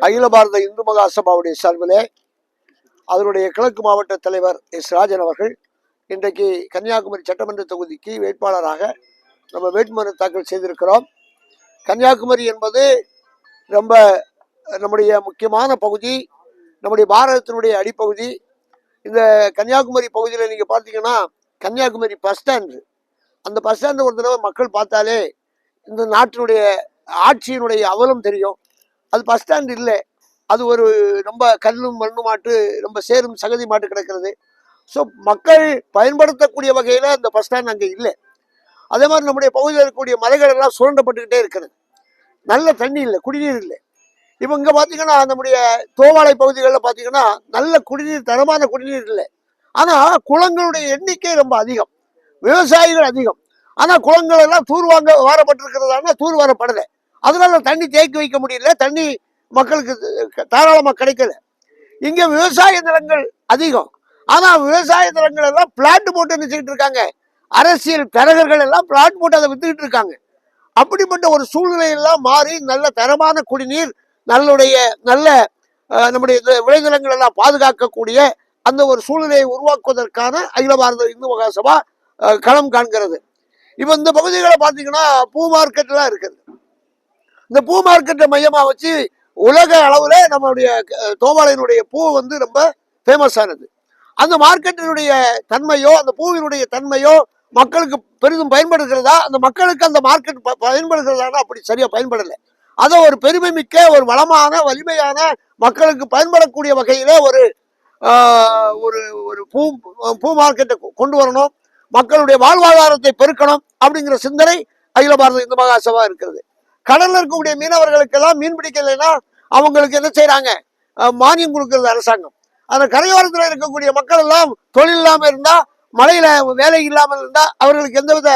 அகில பாரத இந்து மகாசபாவுடைய சார்பிலே அதனுடைய கிழக்கு மாவட்ட தலைவர் எஸ் ராஜன் அவர்கள் இன்றைக்கு கன்னியாகுமரி சட்டமன்ற தொகுதிக்கு வேட்பாளராக நம்ம வேட்புமனு தாக்கல் செய்திருக்கிறோம். கன்னியாகுமரி என்பது ரொம்ப நம்முடைய முக்கியமான பகுதி, நம்முடைய பாரதத்தினுடைய அடிப்பகுதி. இந்த கன்னியாகுமரி பகுதியில் நீங்கள் பார்த்தீங்கன்னா கன்னியாகுமரி பஸ் ஸ்டாண்டு, அந்த பஸ் ஸ்டாண்டு ஒரு தடவை மக்கள் பார்த்தாலே இந்த நாட்டினுடைய ஆட்சியினுடைய அவலம் தெரியும். அது பஸ் ஸ்டாண்ட் இல்லை, அது ஒரு ரொம்ப கல்லும் மண்ணும் மாட்டு ரொம்ப சேரும் சகதி மாட்டு கிடக்கிறது. ஸோ மக்கள் பயன்படுத்தக்கூடிய வகையில் அந்த பஸ் ஸ்டாண்ட் அங்கே இல்லை. அதே மாதிரி நம்முடைய பகுதியில் இருக்கக்கூடிய மலைகள் எல்லாம் சுரண்டப்பட்டுக்கிட்டே இருக்கிறது. நல்ல தண்ணி இல்லை, குடிநீர் இல்லை. இப்போ இங்கே பார்த்தீங்கன்னா நம்முடைய தோவாளை பகுதிகளில் பார்த்தீங்கன்னா நல்ல குடிநீர், தரமான குடிநீர் இல்லை. ஆனால் குளங்களுடைய எண்ணிக்கை ரொம்ப அதிகம், விவசாயிகள் அதிகம். ஆனால் குளங்கள் எல்லாம் தூர்வாங்க வாரப்பட்டிருக்கிறதான தூர் வாரப்படலை. அதனால தண்ணி தேக்கி வைக்க முடியல, தண்ணி மக்களுக்கு தாராளமாக கிடைக்கல. இங்கே விவசாய நிலங்கள் அதிகம், ஆனால் விவசாய நிலங்கள் எல்லாம் பிளாட் போட்டு நினைச்சுக்கிட்டு இருக்காங்க. அரசியல் தரகர்கள் எல்லாம் பிளாட் போட்டு அதை வித்துக்கிட்டு இருக்காங்க. அப்படிப்பட்ட ஒரு சூழ்நிலையெல்லாம் மாறி நல்ல தரமான குடிநீர், நல்ல நம்முடைய விளைநிலங்கள் எல்லாம் பாதுகாக்கக்கூடிய அந்த ஒரு சூழ்நிலையை உருவாக்குவதற்கான அகில பாரத இந்து மகாசபா களம் காண்கிறது. இப்போ இந்த பகுதிகளை பார்த்தீங்கன்னா பூ மார்க்கெட்லாம் இருக்குது. இந்த பூ மார்க்கெட்டை மையமாக வச்சு உலக அளவில் நம்மளுடைய தோவாளையினுடைய பூ வந்து ரொம்ப ஃபேமஸ் ஆனது. அந்த மார்க்கெட்டினுடைய தன்மையோ அந்த பூவினுடைய தன்மையோ மக்களுக்கு பெரிதும் பயன்படுகிறதா, அந்த மக்களுக்கு அந்த மார்க்கெட் பயன்படுகிறதானா அப்படி சரியா பயன்படலை. அதை ஒரு பெருமை மிக்க, ஒரு வளமான, வலிமையான, மக்களுக்கு பயன்படக்கூடிய வகையில ஒரு ஒரு பூ மார்க்கெட்டை கொண்டு வரணும், மக்களுடைய வாழ்வாதாரத்தை பெருக்கணும் அப்படிங்கிற சிந்தனை அகில பாரத இந்து மகாசபா இருக்கிறது. கடல்ல இருக்கக்கூடிய மீனவர்களுக்கெல்லாம் மீன் பிடிக்கலைன்னா அவங்களுக்கு என்ன செய்யறாங்க, மானியம் கொடுக்கிறது அரசாங்கம். அந்த கரையோரத்தில் இருக்கக்கூடிய மக்கள் எல்லாம் தொழில் இல்லாமல் இருந்தா, மழையில வேலை இல்லாமல் இருந்தா அவர்களுக்கு எந்தவித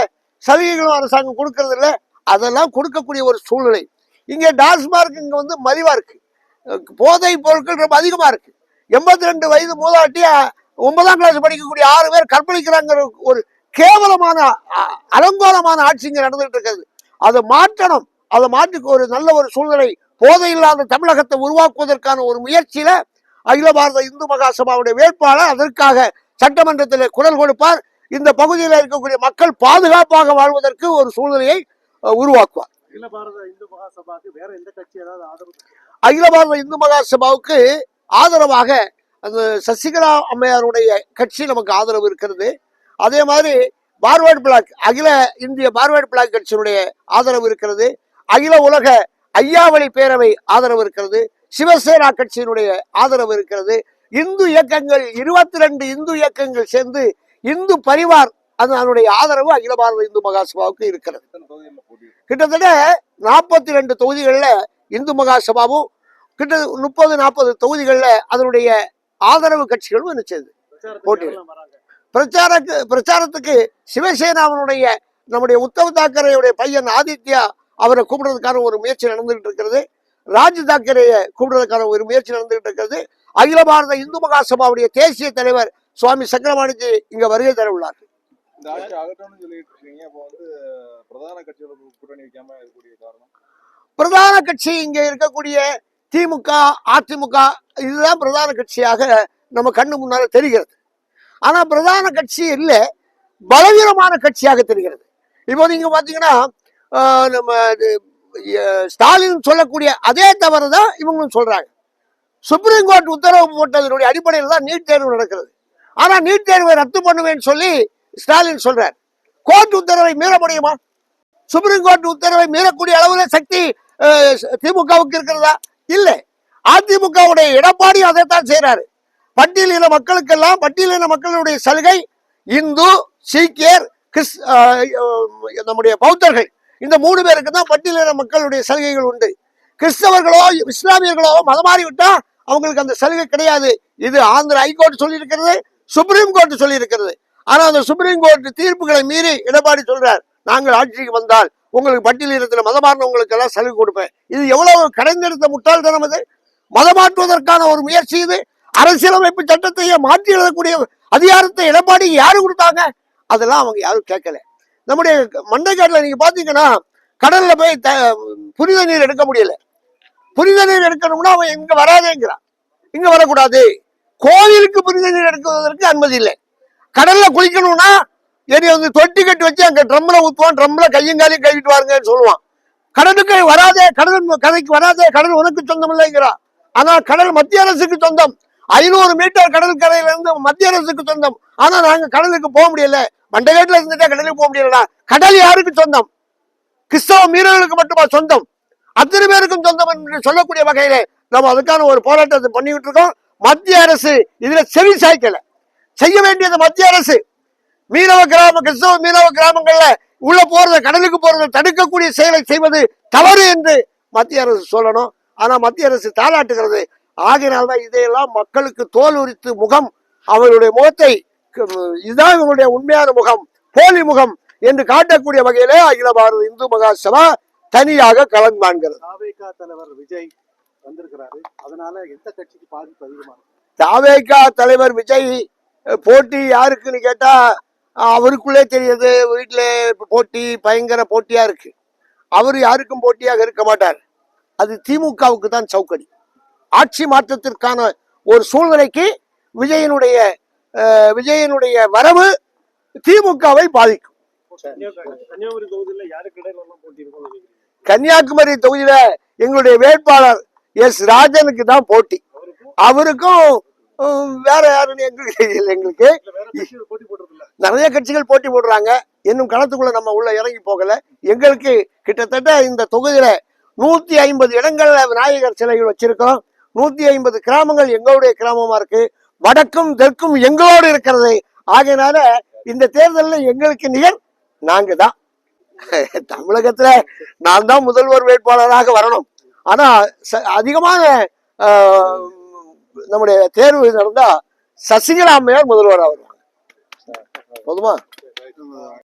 சலுகைகளும் அரசாங்கம் கொடுக்கறது இல்லை. அதெல்லாம் கொடுக்கக்கூடிய ஒரு சூழ்நிலை. இங்கே டாஸ்மார்க் இங்க வந்து மலிவா இருக்கு, போதை பொருட்கள் ரொம்ப அதிகமா இருக்கு. 82 வயது மூதாட்டி 9ஆம் கிளாஸ் படிக்கக்கூடிய 6 பேர் கற்பழிக்கிறாங்க. ஒரு கேவலமான அலங்கோலமான ஆட்சி இங்க நடந்துட்டு இருக்கிறது. அதை மாற்றணும். அதை மாற்றி ஒரு நல்ல ஒரு சூழ்நிலை, போதை இல்லாத தமிழகத்தை உருவாக்குவதற்கான ஒரு முயற்சியில அகில பாரத இந்து மகாசபாவுடைய வேட்பாளர் அதற்காக சட்டமன்றத்தில் குரல் கொடுப்பார். இந்த பகுதியில் இருக்கக்கூடிய மக்கள் பாதுகாப்பாக வாழ்வதற்கு ஒரு சூழ்நிலையை உருவாக்குவார். அகில பாரத இந்து மகாசபாவுக்கு வேற எந்த கட்சி ஏதாவது ஆதரவு? அகில பாரத இந்து மகாசபாவுக்கு ஆதரவாக அந்த சசிகலா அம்மையாருடைய கட்சி நமக்கு ஆதரவு இருக்கிறது. அதே மாதிரி பார்வர்டு பிளாக், அகில இந்திய பார்வர்டு பிளாக் கட்சியினுடைய ஆதரவு இருக்கிறது. அகில உலக ஐயாவளி பேரவை ஆதரவு இருக்கிறது. சிவசேனா கட்சியினுடைய ஆதரவு இருக்கிறது. இந்து இயக்கங்கள் 22 இந்து இயக்கங்கள் சேர்ந்து இந்து பரிவார் அதனுடைய ஆதரவு அகில பாரத இந்து மகாசபாவுக்கு இருக்கிறது. கிட்டத்தட்ட 42 தொகுதிகளில் இந்து மகாசபாவும் கிட்ட 30-40 தொகுதிகளில் அதனுடைய ஆதரவு கட்சிகளும் என்ன செய்யுது போட்டியிடும். பிரச்சாரத்துக்கு சிவசேனாவினுடைய நம்முடைய உத்தவ் தாக்கரேயுடைய பையன் ஆதித்யா அவரை கூப்பிடுறதுக்கான ஒரு முயற்சி நடந்துகிட்டு இருக்கிறது. ராஜ் தாக்கரேயை கூப்பிடுறதுக்கான ஒரு முயற்சி நடந்துகிட்டு இருக்கிறது. அகில பாரத இந்து மகாசபாவுடைய தேசிய தலைவர் சுவாமி சக்கரபாணிஜி இங்க வருகை தர உள்ளார். பிரதான கட்சி இங்க இருக்கக்கூடிய திமுக, அதிமுக இதுதான் பிரதான கட்சியாக நம்ம கண்ணு முன்னால தெரிகிறது. ஆனா பிரதான கட்சி இல்லை, பலவீனமான கட்சியாக தெரிகிறது. இப்போ நீங்க பாத்தீங்கன்னா நம்ம ஸ்டாலின் சொல்லக்கூடிய அதே தவறு தான் இவங்களும் சொல்றாங்க. சுப்ரீம் கோர்ட் உத்தரவு போட்டதனுடைய அடிப்படையில் தான் நீட் தேர்வு நடக்கிறது. ஆனா நீட் தேர்வை ரத்து பண்ணுவேன்னு சொல்லி ஸ்டாலின் சொல்றார். கோர்ட் உத்தரவை மீற முடியுமா? சுப்ரீம் கோர்ட் உத்தரவை மீறக்கூடிய அளவுல சக்தி திமுகவுக்கு இருக்கிறதா? இல்லை. அதிமுகவுடைய எடப்பாடி அதைத்தான் செய்யறாரு. பட்டியலின மக்களுக்கெல்லாம், பட்டியலின மக்களுடைய சலுகை, இந்து, சீக்கியர், நம்முடைய பௌத்தர்கள், இந்த 3 பேருக்கு தான் பட்டியலின மக்களுடைய சலுகைகள் உண்டு. கிறிஸ்தவர்களோ இஸ்லாமியர்களோ மதம் மாறிவிட்டா அவங்களுக்கு அந்த சலுகை கிடையாது. இது ஆந்திர ஹைகோர்ட் சொல்லி இருக்கிறது, சுப்ரீம் கோர்ட் சொல்லி இருக்கிறது. ஆனா அந்த சுப்ரீம் கோர்ட் தீர்ப்புகளை மீறி எடப்பாடி சொல்றார், நாங்கள் ஆட்சிக்கு வந்தால் உங்களுக்கு பட்டியலினத்தில் மதமாறினவங்களுக்கு எல்லாம் சலுகை கொடுப்பேன். இது எவ்வளவு கடைந்தெடுத்த முட்டாள்தனம்! இது மதமாற்றுவதற்கான ஒரு முயற்சி. இது அரசியலமைப்பு சட்டத்தையே மாற்றி எழுதக்கூடிய அதிகாரத்தை எடப்பாடி யாரு கொடுத்தாங்க? அதெல்லாம் அவங்க யாரும் கேட்கல. நம்முடைய மண்டைக்காட்டில் நீங்க பாத்தீங்கன்னா கடல்ல போய் புனித நீர் எடுக்க முடியல. புனித நீர் எடுக்கணும்னா அவன் இங்க வராதேங்கிறான், இங்க வரக்கூடாது. கோயிலுக்கு புனித நீர் எடுக்குவதற்கு அனுமதி இல்லை. கடல்ல குளிக்கணும்னா என்னை வந்து தொட்டி கட்டி வச்சு அங்க ட்ரம்ல ஊத்துவான், ட்ரம்ல கையும் காலையும் கழுவிட்டு வாருங்கன்னு சொல்லுவான். கடலுக்கு வராதே, கடல் கரைக்கு வராதே, கடல் உனக்கு சொந்தம் இல்லைங்கிறான். ஆனால் கடல் மத்திய அரசுக்கு சொந்தம். 500 மீட்டர் கடல் கரையில இருந்து மத்திய அரசுக்கு சொந்தம். ஆனா நாங்க கடலுக்கு போக முடியல, மண்டகேட்ல இருந்துட்டா கடலுக்கு போக முடியலடா. கடல் யாருக்கு சொந்தம்? கிறிஸ்தவ மீனவர்களுக்கு மட்டுமா சொந்தம்? அத்தனை பேருக்கும் சொந்தம் என்று சொல்லக்கூடிய வகையில நம்ம அதுக்கான ஒரு போராட்டத்தை பண்ணிக்கிட்டு இருக்கோம். மத்திய அரசு இதுல செவி சாய்க்கல. செய்ய வேண்டியது மத்திய அரசு. மீனவ கிராம கிறிஸ்தவ மீனவ கிராமங்கள்ல உள்ள போறத, கடலுக்கு போறதை தடுக்கக்கூடிய செயலை செய்வது தவறு என்று மத்திய அரசு சொல்லணும். ஆனா மத்திய அரசு தாளாட்டுகிறது. ஆகையினால்தான் இதையெல்லாம் மக்களுக்கு தோல் உரித்து முகம், அவர்களுடைய முகத்தை இதுதான் இவங்களுடைய உண்மையான முகம், போலி முகம் என்று காட்டக்கூடிய வகையிலே அகில பாரத இந்து மகாசபா தனியாக களம் காண்கிறது. தாவேகா தலைவர் விஜய் வந்திருக்கிறாரு, அதனால எந்த கட்சிக்கு பாதிப்பு அதிகமா இருக்கு? தாவேகா தலைவர் விஜய் போட்டி யாருக்குன்னு கேட்டா அவருக்குள்ளே தெரியுது. வீட்டுல போட்டி பயங்கர போட்டியா இருக்கு. அவர் யாருக்கும் போட்டியாக இருக்க மாட்டார். அது திமுகவுக்கு தான் சவுக்கடி. ஆட்சி மாற்றத்திற்கான ஒரு சூழ்நிலைக்கு விஜயனுடைய வரவு திமுகவை பாதிக்கும். கன்னியாகுமரி தொகுதியில யாருக்கு இடையில போட்டி இருக்கும்? கன்னியாகுமரி தொகுதியில எங்களுடைய வேட்பாளர் எஸ் ராஜனுக்கு தான் போட்டி. அவருக்கும் வேற யாருன்னு எங்களுக்கு தெரியல. எங்களுக்கு நிறைய கட்சிகள் போட்டி போடுறாங்க. இன்னும் களத்துக்குள்ள நம்ம உள்ள இறங்கி போகல. எங்களுக்கு கிட்டத்தட்ட இந்த தொகுதியில 150 இடங்கள்ல விநாயகர் சிலைகள் வச்சிருக்கிறோம். 150 கிராமங்கள் எங்களுடைய கிராமமா இருக்கு. வடக்கும் தெற்கும் எங்களோடு இருக்கிறது. ஆகையினால இந்த தேர்தலில் எங்களுக்கு நிகர் நாங்க தான். தமிழகத்துல நான் தான் முதல்வர் வேட்பாளராக வரணும். ஆனா அதிகமான நம்முடைய தேர்வு நடந்தா சசிகலா அம்மையார் முதல்வராக வருவாங்க. போதுமா?